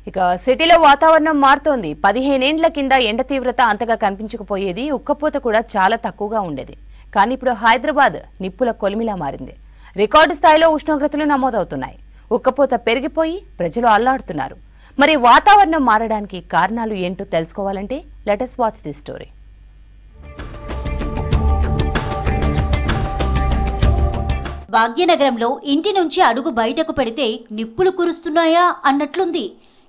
ఇక సిటీలో వాతావరణం మారుతోంది. 15 ఏండ్ల కింద ఎండ తీవ్రత అంతగా కనిపించకపోయేది, ఉక్కపోత కూడా చాలా తక్కువగా ఉండేది. కానీ ఇప్పుడు హైదరాబాద్ నిప్పుల కొలిమిలా మారింది. రికార్డు స్థాయిలో ఉష్ణోగ్రతలు నమోదవుతున్నాయి. ఉక్కపోత పెరిగిపోయి ప్రజలు అల్లాడుతున్నారు. మరి వాతావరణం మారడానికి కారణాలు ఏంటో తెలుసుకోవాలంటే let us watch this story. భాగ్యనగరంలో ఇంటి నుంచి అడుగు బయటకు పెడితే నిప్పులు కురుస్తున్నాయా అన్నట్లుంది.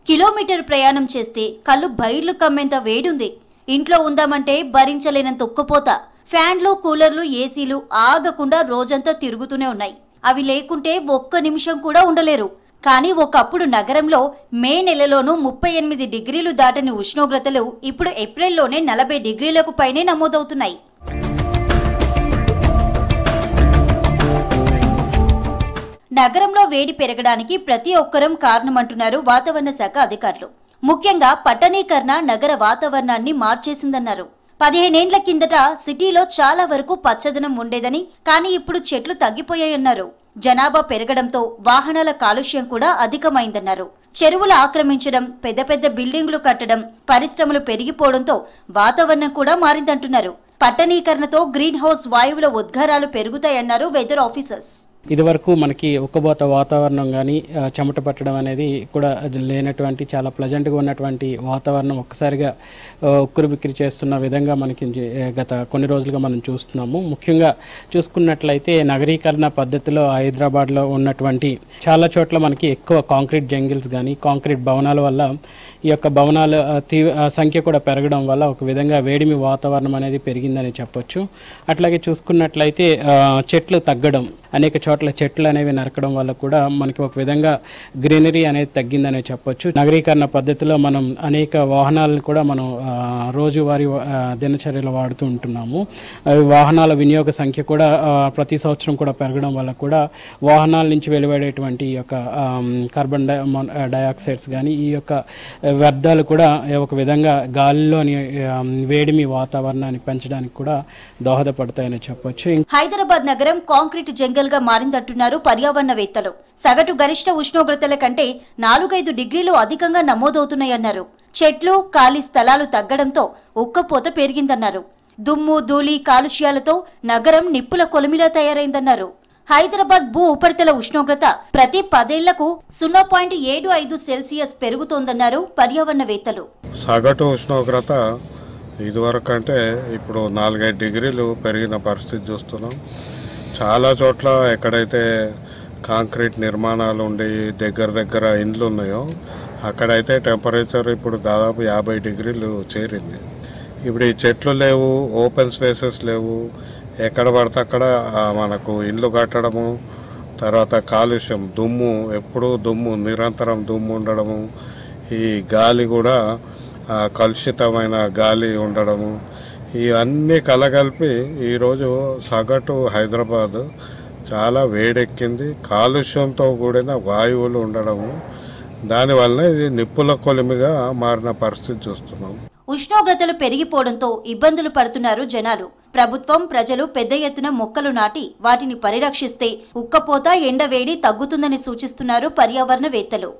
కిలోమీటర్ ప్రయాణం చేస్తే కళ్ళు బైర్లు కమ్మేంత వేడుంది. ఇంట్లో ఉందామంటే భరించలేనంత ఉక్కపోత. ఫ్యాన్లు, కూలర్లు, ఏసీలు ఆగకుండా రోజంతా తిరుగుతూనే ఉన్నాయి. అవి లేకుంటే ఒక్క నిమిషం కూడా ఉండలేరు. కానీ ఒకప్పుడు నగరంలో మే నెలలోనూ 38 డిగ్రీలు దాటని ఉష్ణోగ్రతలు ఇప్పుడు ఏప్రిల్లోనే 40 డిగ్రీలకు పైనే నమోదవుతున్నాయి. నగరంలో వేడి పెరగడానికి ప్రతి ఒక్కరం కారణమంటున్నారు వాతావరణ శాఖ అధికారులు. ముఖ్యంగా పట్టణీకరణ నగర వాతావరణాన్ని మార్చేసిందన్నారు. 15 ఏండ్ల కిందట సిటీలో చాలా వరకు పచ్చదనం ఉండేదని, కానీ ఇప్పుడు చెట్లు తగ్గిపోయాయన్నారు. జనాభా పెరగడంతో వాహనాల కాలుష్యం కూడా అధికమైందన్నారు. చెరువులు ఆక్రమించడం, పెద్ద పెద్ద బిల్డింగులు కట్టడం, పరిశ్రమలు పెరిగిపోవడంతో వాతావరణం కూడా మారిందంటున్నారు. పట్టణీకరణతో గ్రీన్ హౌస్ వాయువుల ఉద్గారాలు పెరుగుతాయన్నారు వెదర్ ఆఫీసర్స్. ఇదివరకు మనకి ఉక్కబోత వాతావరణం కానీ చెమట పట్టడం అనేది కూడా లేనటువంటి చాలా ప్లజెంట్గా ఉన్నటువంటి వాతావరణం ఒక్కసారిగా ఉక్కిరిబిక్కిరి చేస్తున్న విధంగా మనకి గత కొన్ని రోజులుగా మనం చూస్తున్నాము. ముఖ్యంగా చూసుకున్నట్లయితే నగరీకరణ పద్ధతిలో హైదరాబాద్లో ఉన్నటువంటి చాలా చోట్ల మనకి ఎక్కువ కాంక్రీట్ జంగిల్స్ కానీ కాంక్రీట్ భవనాల వల్ల ఈ యొక్క భవనాల సంఖ్య కూడా పెరగడం వల్ల ఒక విధంగా వేడిమి వాతావరణం అనేది పెరిగిందని చెప్పొచ్చు. అట్లాగే చూసుకున్నట్లయితే చెట్లు తగ్గడం, అనేక చోట్ల చెట్లు అనేవి నరకడం వల్ల కూడా మనకి ఒక విధంగా గ్రీనరీ అనేది తగ్గిందనే చెప్పొచ్చు. నగరీకరణ పద్ధతిలో మనం అనేక వాహనాలను కూడా మనం రోజువారీ దినచర్యలు వాడుతూ ఉంటున్నాము. వాహనాల వినియోగ సంఖ్య కూడా ప్రతి సంవత్సరం కూడా పెరగడం వల్ల కూడా వాహనాల నుంచి వెలువడేటువంటి ఈ యొక్క కార్బన్ డయాక్సైడ్స్ కానీ ఈ యొక్క వ్యర్థాలు కూడా ఒక విధంగా గాలిలోని వేడిమి వాతావరణాన్ని పెంచడానికి కూడా దోహదపడతాయని చెప్పొచ్చు. హైదరాబాద్ నగరం కాంక్రీట్ జంగల్ గా మారిందంటున్నారు పర్యావరణవేత్తలు. సగటు గరిష్ట ఉష్ణోగ్రతల కంటే 4-5 డిగ్రీలు అధికంగా నమోదవుతున్నాయన్నారు. చెట్లు, ఖాళీ స్థలాలు తగ్గడంతో ఉక్కపోత పెరిగిందన్నారు. దుమ్ము, ధూళి, కాలుష్యాలతో నగరం నిప్పుల కొలిమిలా తయారైందన్నారు. హైదరాబాద్ భూ ఉపరితల ఉష్ణోగ్రత ప్రతి 10 ఏళ్లకు 0.75 సెల్సియస్ పెరుగుతోందన్నారు పర్యావరణవేత్తలు. సగటు ఉష్ణోగ్రత ఇదివరకు అంటే ఇప్పుడు 4-5 డిగ్రీలు పెరిగిన పరిస్థితి చూస్తున్నాం. చాలా చోట్ల ఎక్కడైతే కాంక్రీట్ నిర్మాణాలు ఉండి దగ్గర ఇండ్లు ఉన్నాయో అక్కడైతే టెంపరేచర్ ఇప్పుడు దాదాపు 50 డిగ్రీలు చేరింది. ఇప్పుడు ఈ చెట్లు లేవు, ఓపెన్ స్పేసెస్ లేవు, ఎక్కడ పడితే అక్కడ మనకు ఇండ్లు కట్టడము, తర్వాత కాలుష్యం, దుమ్ము, ఎప్పుడూ దుమ్ము, నిరంతరం దుమ్ము ఉండడము, ఈ గాలి కూడా కలుషితమైన గాలి ఉండడము, ఇవన్నీ కలగలిపి ఈరోజు సగటు హైదరాబాద్ చాలా వేడెక్కింది. కాలుష్యంతో కూడిన వాయువులు ఉండడము, దానివల్ల ఇది నిప్పుల కొలిమిగా మారిన పరిస్థితి చూస్తున్నాం. ఉష్ణోగ్రతలు పెరిగిపోవడంతో ఇబ్బందులు పడుతున్నారు జనాలు. ప్రభుత్వం, ప్రజలు పెద్ద ఎత్తున మొక్కలు నాటి వాటిని పరిరక్షిస్తే ఉక్కపోత, ఎండవేడి తగ్గుతుందని సూచిస్తున్నారు పర్యావరణవేత్తలు.